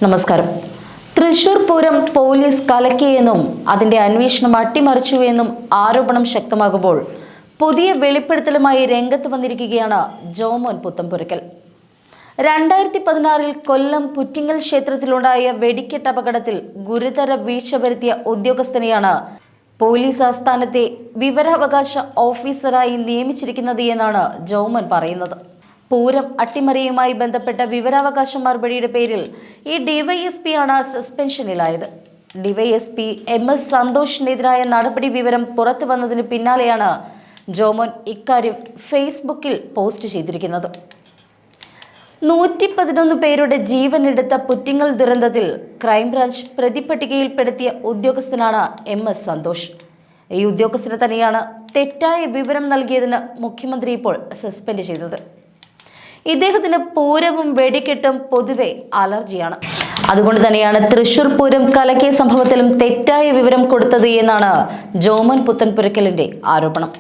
നമസ്കാരം. തൃശൂർ പൂരം പോലീസ് കലക്കിയെന്നും അതിന്റെ അന്വേഷണം അട്ടിമറിച്ചുവെന്നും ആരോപണം ശക്തമാകുമ്പോൾ പുതിയ വെളിപ്പെടുത്തലുമായി രംഗത്ത് വന്നിരിക്കുകയാണ് ജോമോൻ പുത്തൻപുരയ്ക്കൽ. 2016 കൊല്ലം പുറ്റിങ്ങൽ ക്ഷേത്രത്തിലുണ്ടായ വെടിക്കെട്ട് അപകടത്തിൽ ഗുരുതര വീഴ്ച വരുത്തിയ ഉദ്യോഗസ്ഥനെയാണ് പോലീസ് ആസ്ഥാനത്തെ വിവരാവകാശ ഓഫീസറായി നിയമിച്ചിരിക്കുന്നത് എന്നാണ് ജോമോൻ പറയുന്നത്. പൂരം അട്ടിമറിയുമായി ബന്ധപ്പെട്ട വിവരാവകാശ മറുപടിയുടെ പേരിൽ ഈ ഡിവൈഎസ്പി ആണ് സസ്പെൻഷനിലായത്. ഡിവൈഎസ്പി MS സന്തോഷിനെതിരായ നടപടി വിവരം പുറത്തു വന്നതിന് പിന്നാലെയാണ് ജോമോൻ ഇക്കാര്യം ഫേസ്ബുക്കിൽ പോസ്റ്റ് ചെയ്തിരിക്കുന്നത്. 111 പേരുടെ ജീവനെടുത്ത പുറ്റിങ്ങൽ ദുരന്തത്തിൽ ക്രൈംബ്രാഞ്ച് പ്രതിപട്ടികയിൽപ്പെടുത്തിയ ഉദ്യോഗസ്ഥനാണ് MS സന്തോഷ്. ഈ ഉദ്യോഗസ്ഥനെ തന്നെയാണ് തെറ്റായ വിവരം നൽകിയതിന് മുഖ്യമന്ത്രി ഇപ്പോൾ സസ്പെൻഡ് ചെയ്തത്. ഇദ്ദേഹത്തിന് പൂരവും വെടിക്കെട്ടും പൊതുവെ അലർജിയാണ്. അതുകൊണ്ട് തന്നെയാണ് തൃശൂർ പൂരം കലക്കിയ സംഭവത്തിലും തെറ്റായ വിവരം കൊടുത്തത് എന്നാണ് ജോമോൻ പുത്തൻപുരയ്ക്കലിന്റെ ആരോപണം.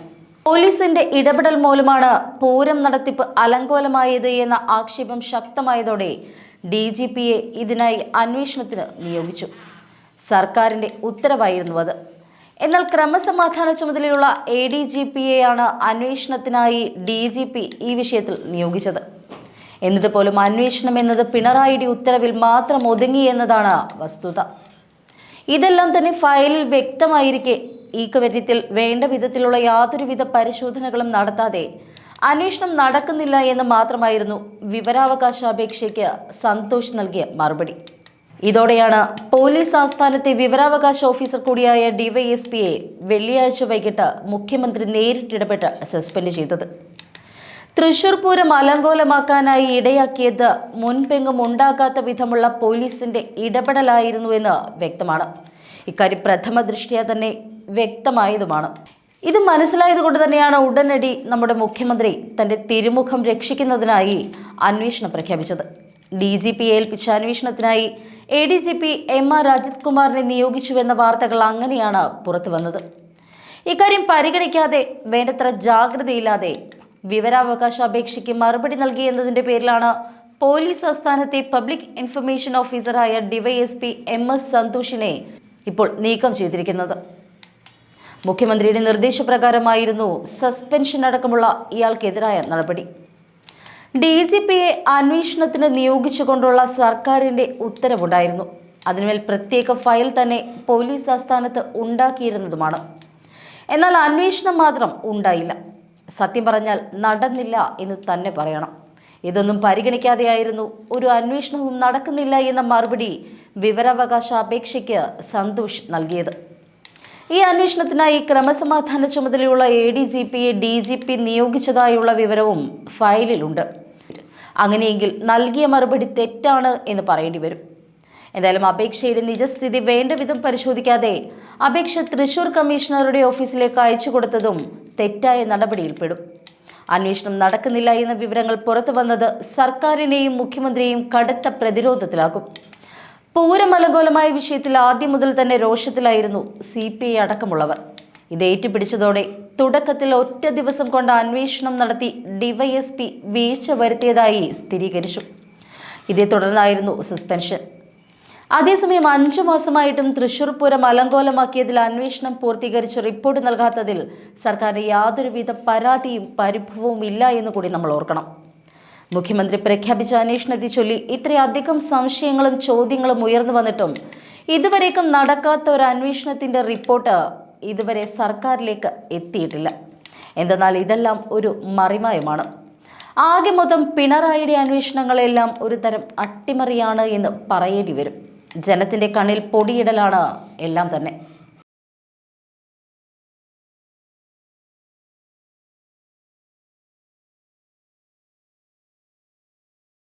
പോലീസിന്റെ ഇടപെടൽ മൂലമാണ് പൂരം നടത്തിപ്പ് അലങ്കോലമായത് എന്ന ആക്ഷേപം ശക്തമായതോടെ DGPയെ ഇതിനായി അന്വേഷണത്തിന് നിയോഗിച്ചു. സർക്കാരിന്റെ ഉത്തരവായിരുന്നു അത്. എന്നാൽ ക്രമസമാധാന ചുമതലയുള്ള ADGPയെയാണ് അന്വേഷണത്തിനായി DGP ഈ വിഷയത്തിൽ നിയോഗിച്ചത്. എന്നിട്ട് പോലും അന്വേഷണം എന്നത് പിണറായിയുടെ ഉത്തരവിൽ മാത്രം ഒതുങ്ങി എന്നതാണ് വസ്തുത. ഇതെല്ലാം തന്നെ ഫയലിൽ വ്യക്തമായിരിക്കെ ഈ കാര്യത്തിൽ വേണ്ട വിധത്തിലുള്ള യാതൊരുവിധ പരിശോധനകളും നടത്താതെ അന്വേഷണം നടക്കുന്നില്ല എന്ന് മാത്രമായിരുന്നു വിവരാവകാശ അപേക്ഷയ്ക്ക് സന്തോഷ് നൽകിയ മറുപടി. ഇതോടെയാണ് പോലീസ് ആസ്ഥാനത്തെ വിവരാവകാശ ഓഫീസർ കൂടിയായ ഡിവൈഎസ്പിയെ വെള്ളിയാഴ്ച വൈകിട്ട് മുഖ്യമന്ത്രി നേരിട്ടിടപെട്ട് സസ്പെൻഡ് ചെയ്തത്. തൃശൂർ പൂരം അലങ്കോലമാക്കാനായി ഇടയാക്കിയത് മുൻപെങ്ങും ഉണ്ടാകാത്ത വിധമുള്ള പോലീസിന്റെ ഇടപെടലായിരുന്നുവെന്ന് വ്യക്തമാണ്. ഇക്കാര്യം പ്രഥമ ദൃഷ്ട്യാ തന്നെ വ്യക്തമായതുമാണ്. ഇത് മനസ്സിലായതുകൊണ്ട് തന്നെയാണ് ഉടനടി നമ്മുടെ മുഖ്യമന്ത്രി തന്റെ തിരുമുഖം രക്ഷിക്കുന്നതിനായി അന്വേഷണം പ്രഖ്യാപിച്ചത്. DGPയെ ഏൽപ്പിച്ച അന്വേഷണത്തിനായി ADGP MR അജിത് കുമാറിനെ നിയോഗിച്ചുവെന്ന വാർത്തകൾ അങ്ങനെയാണ് പുറത്തു വന്നത്. ഇക്കാര്യം പരിഗണിക്കാതെ വേണ്ടത്ര ജാഗ്രതയില്ലാതെ വിവരാവകാശ അപേക്ഷയ്ക്ക് മറുപടി നൽകിയെന്നതിന്റെ പേരിലാണ് പോലീസ് ആസ്ഥാനത്തെ പബ്ലിക് ഇൻഫർമേഷൻ ഓഫീസറായ ഡിവൈഎസ്പി MS സന്തോഷിനെ ഇപ്പോൾ നീക്കം ചെയ്തിരിക്കുന്നത്. മുഖ്യമന്ത്രിയുടെ നിർദ്ദേശപ്രകാരമായിരുന്നു സസ്പെൻഷൻ അടക്കമുള്ള ഇയാൾക്കെതിരായ നടപടി. DGPയെ അന്വേഷണത്തിന് നിയോഗിച്ചുകൊണ്ടുള്ള സർക്കാരിന്റെ ഉത്തരവുണ്ടായിരുന്നു. അതിന്മേൽ പ്രത്യേക ഫയൽ തന്നെ പോലീസ് ആസ്ഥാനത്ത് ഉണ്ടാക്കിയിരുന്നതുമാണ്. എന്നാൽ അന്വേഷണം മാത്രം ഉണ്ടായില്ല. സത്യം പറഞ്ഞാൽ നടന്നില്ല എന്ന് തന്നെ പറയണം. ഇതൊന്നും പരിഗണിക്കാതെയായിരുന്നു ഒരു അന്വേഷണവും നടക്കുന്നില്ല എന്ന മറുപടി വിവരാവകാശ അപേക്ഷയ്ക്ക് സന്തോഷ് നൽകിയത്. ഈ അന്വേഷണത്തിനായി ക്രമസമാധാന ചുമതലയുള്ള ADGPയെ DGP നിയോഗിച്ചതായുള്ള വിവരവും ഫയലിലുണ്ട്. അങ്ങനെയെങ്കിൽ നൽകിയ മറുപടി തെറ്റാണ് എന്ന് പറയേണ്ടി വരും. എന്തായാലും അപേക്ഷയുടെ നിജസ്ഥിതി വേണ്ട വിധം പരിശോധിക്കാതെ അപേക്ഷ തൃശൂർ കമ്മീഷണറുടെ ഓഫീസിലേക്ക് അയച്ചു കൊടുത്തതും തെറ്റായ നടപടിയിൽപ്പെടും. അന്വേഷണം നടക്കുന്നില്ല എന്ന വിവരങ്ങൾ പുറത്തു വന്നത് സർക്കാരിനെയും മുഖ്യമന്ത്രിയെയും കടുത്ത പ്രതിരോധത്തിലാക്കും. പൂരം അലങ്കോലമായ വിഷയത്തിൽ ആദ്യം മുതൽ തന്നെ രോഷത്തിലായിരുന്നു CPI അടക്കമുള്ളവർ. ഇത് ഏറ്റുപിടിച്ചതോടെ തുടക്കത്തിൽ ഒറ്റ ദിവസം കൊണ്ട് അന്വേഷണം നടത്തി DYSP വീഴ്ച വരുത്തിയതായി സ്ഥിരീകരിച്ചു. ഇതേ തുടർന്നായിരുന്നു സസ്പെൻഷൻ. അതേസമയം 5 മാസമായിട്ടും തൃശൂർ പൂരം അലങ്കോലമാക്കിയതിൽ അന്വേഷണം പൂർത്തീകരിച്ച് റിപ്പോർട്ട് നൽകാത്തതിൽ സർക്കാരിന് യാതൊരുവിധ പരാതിയും പരിഭവവും ഇല്ല എന്ന് കൂടി നമ്മൾ ഓർക്കണം. മുഖ്യമന്ത്രി പ്രഖ്യാപിച്ച അന്വേഷണത്തെ ചൊല്ലി ഇത്രയധികം സംശയങ്ങളും ചോദ്യങ്ങളും ഉയർന്നു വന്നിട്ടും ഇതുവരേക്കും നടക്കാത്ത ഒരു അന്വേഷണത്തിന്റെ റിപ്പോർട്ട് ഇതുവരെ സർക്കാരിലേക്ക് എത്തിയിട്ടില്ല. എന്തെന്നാൽ ഇതെല്ലാം ഒരു മറിമായമാണ്. ആകെ മൊത്തം പിണറായിയുടെ അന്വേഷണങ്ങളെല്ലാം ഒരു തരം അട്ടിമറിയാണ് എന്ന് പറയേണ്ടി വരും. ജനത്തിന്റെ കണ്ണിൽ പൊടിയിടലാണ് എല്ലാം തന്നെ.